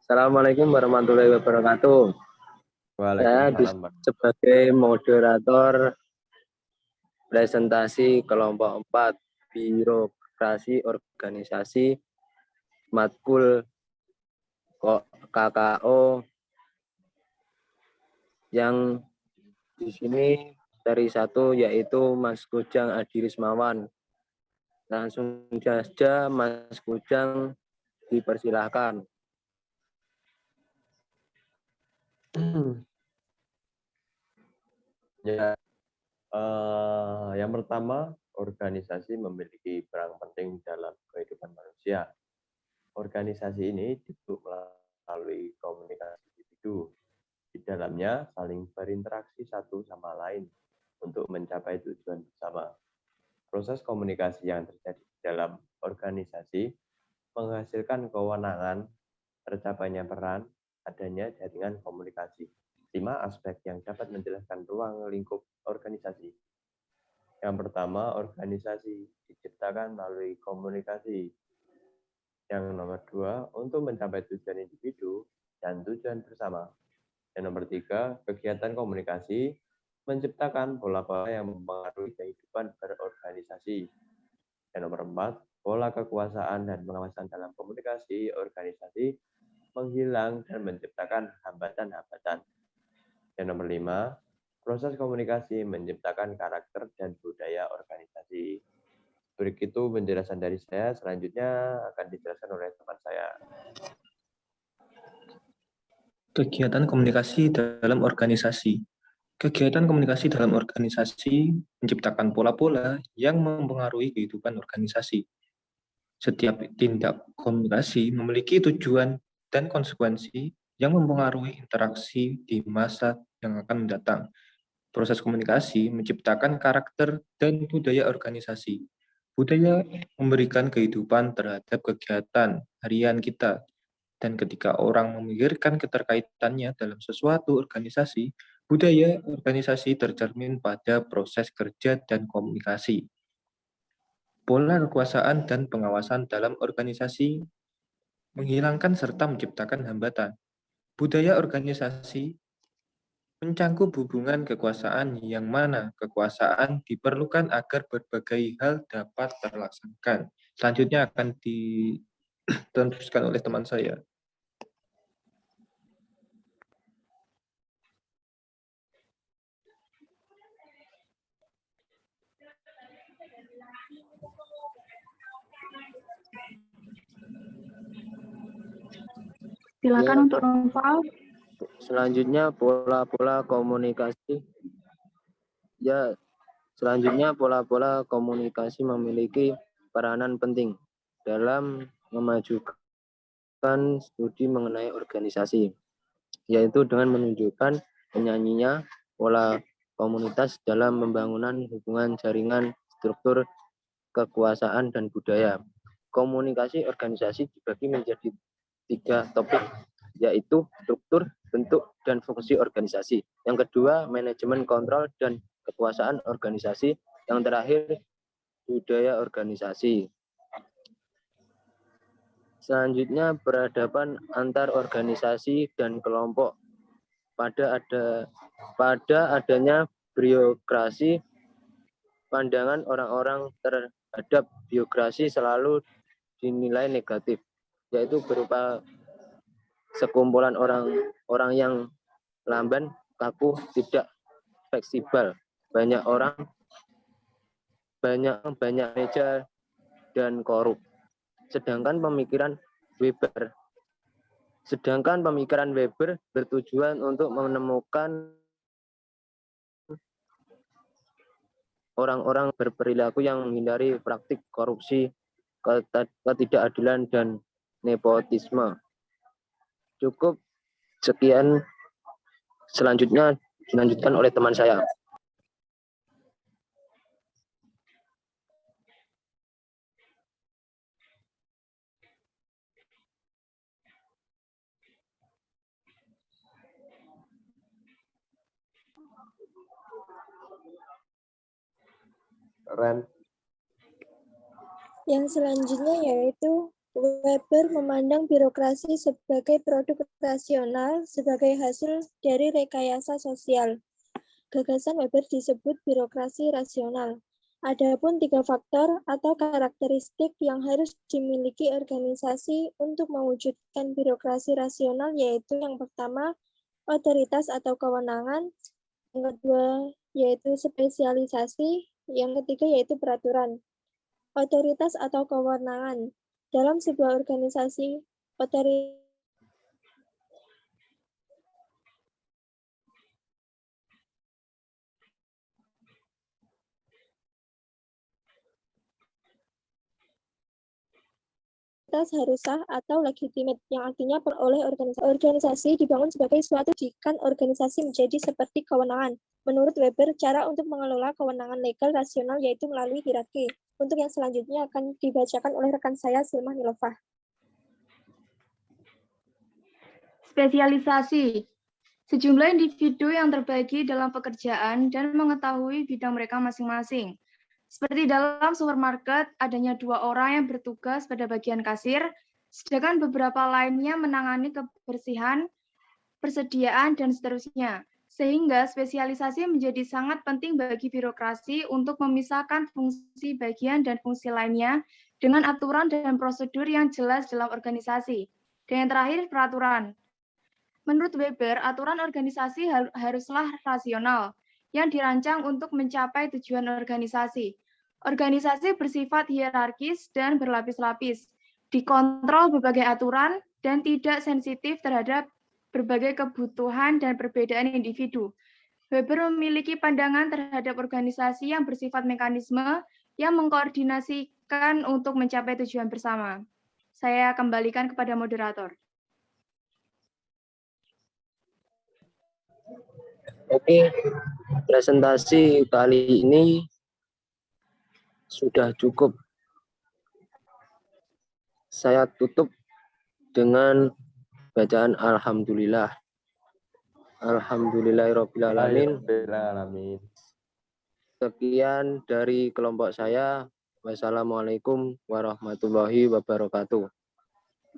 Assalamualaikum warahmatullahi wabarakatuh. Saya Waalaikumsalam, Pak. sebagai moderator presentasi kelompok 4 birokrasi organisasi matkul KKO yang di sini dari satu yaitu Mas Kujang Adi Rismawan. Langsung saja Mas Kujang dipersilahkan. Ya, yang pertama, organisasi memiliki peran penting dalam kehidupan manusia. Organisasi ini dibentuk melalui komunikasi individu. Di dalamnya saling berinteraksi satu sama lain untuk mencapai tujuan bersama. Proses komunikasi yang terjadi di dalam organisasi menghasilkan kewenangan, tercapainya peran, adanya jaringan komunikasi. 5 aspek yang dapat menjelaskan ruang lingkup organisasi. Yang pertama, organisasi diciptakan melalui komunikasi. Yang nomor 2, untuk mencapai tujuan individu dan tujuan bersama. Yang nomor 3, kegiatan komunikasi menciptakan pola-pola yang mempengaruhi kehidupan berorganisasi. Yang nomor 4, pola kekuasaan dan pengawasan dalam komunikasi organisasi menghilang dan menciptakan hambatan-hambatan. Yang nomor 5, proses komunikasi menciptakan karakter dan budaya organisasi. Begitu penjelasan dari saya, selanjutnya akan dijelaskan oleh teman saya. Kegiatan komunikasi dalam organisasi. Kegiatan komunikasi dalam organisasi menciptakan pola-pola yang mempengaruhi kehidupan organisasi. Setiap tindak komunikasi memiliki tujuan dan konsekuensi yang mempengaruhi interaksi di masa yang akan mendatang. Proses komunikasi menciptakan karakter dan budaya organisasi. Budaya memberikan kehidupan terhadap kegiatan harian kita. Dan ketika orang memikirkan keterkaitannya dalam sesuatu organisasi, budaya organisasi tercermin pada proses kerja dan komunikasi. Pola kekuasaan dan pengawasan dalam organisasi menghilangkan serta menciptakan hambatan. Budaya organisasi mencangkup hubungan kekuasaan yang mana kekuasaan diperlukan agar berbagai hal dapat terlaksanakan. Selanjutnya akan diteruskan oleh teman saya. Silakan untuk Noval. Selanjutnya pola-pola komunikasi. Ya, selanjutnya pola-pola komunikasi memiliki peranan penting dalam memajukan studi mengenai organisasi, yaitu dengan menunjukkan penyanyinya pola komunitas dalam pembangunan hubungan jaringan struktur kekuasaan dan budaya. Komunikasi organisasi dibagi menjadi 3 topik, yaitu struktur, bentuk, dan fungsi organisasi. Yang kedua, manajemen kontrol dan kekuasaan organisasi. Yang terakhir, budaya organisasi. Selanjutnya, peradaban antar organisasi dan kelompok. Pada adanya birokrasi, pandangan orang-orang terhadap birokrasi selalu dinilai negatif, yaitu berupa sekumpulan orang yang lamban, kaku, tidak fleksibel, banyak orang, banyak meja dan korup. Sedangkan pemikiran Weber bertujuan untuk menemukan orang-orang berperilaku yang menghindari praktik korupsi, ketidakadilan, dan nepotisme. Cukup sekian, selanjutnya dilanjutkan oleh teman saya. Ren. Yang selanjutnya yaitu Weber memandang birokrasi sebagai produk rasional sebagai hasil dari rekayasa sosial. Gagasan Weber disebut birokrasi rasional. Adapun 3 faktor atau karakteristik yang harus dimiliki organisasi untuk mewujudkan birokrasi rasional yaitu yang pertama, otoritas atau kewenangan, yang kedua yaitu spesialisasi, yang ketiga yaitu peraturan. Otoritas atau kewenangan. Dalam sebuah organisasi, otoritas harus sah atau legitimate, yang artinya oleh organisasi. Organisasi dibangun sebagai suatu jika organisasi menjadi seperti kewenangan. Menurut Weber, cara untuk mengelola kewenangan legal rasional yaitu melalui hierarki. Untuk yang selanjutnya akan dibacakan oleh rekan saya, Silmah Nilofah. Spesialisasi. Sejumlah individu yang terbagi dalam pekerjaan dan mengetahui bidang mereka masing-masing. Seperti dalam supermarket, adanya 2 orang yang bertugas pada bagian kasir, sedangkan beberapa lainnya menangani kebersihan, persediaan, dan seterusnya. Sehingga spesialisasi menjadi sangat penting bagi birokrasi untuk memisahkan fungsi bagian dan fungsi lainnya dengan aturan dan prosedur yang jelas dalam organisasi. Dan yang terakhir, peraturan. Menurut Weber, aturan organisasi haruslah rasional, yang dirancang untuk mencapai tujuan organisasi. Organisasi bersifat hierarkis dan berlapis-lapis, dikontrol berbagai aturan, dan tidak sensitif terhadap berbagai kebutuhan dan perbedaan individu. Weber memiliki pandangan terhadap organisasi yang bersifat mekanisme yang mengkoordinasikan untuk mencapai tujuan bersama. Saya kembalikan kepada moderator. Oke, presentasi kali ini sudah cukup. Saya tutup dengan bacaan Alhamdulillah. Alhamdulillahirrahmanirrahim. Sekian dari kelompok saya. Wassalamualaikum warahmatullahi wabarakatuh.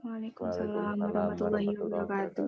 Waalaikumsalam warahmatullahi wabarakatuh.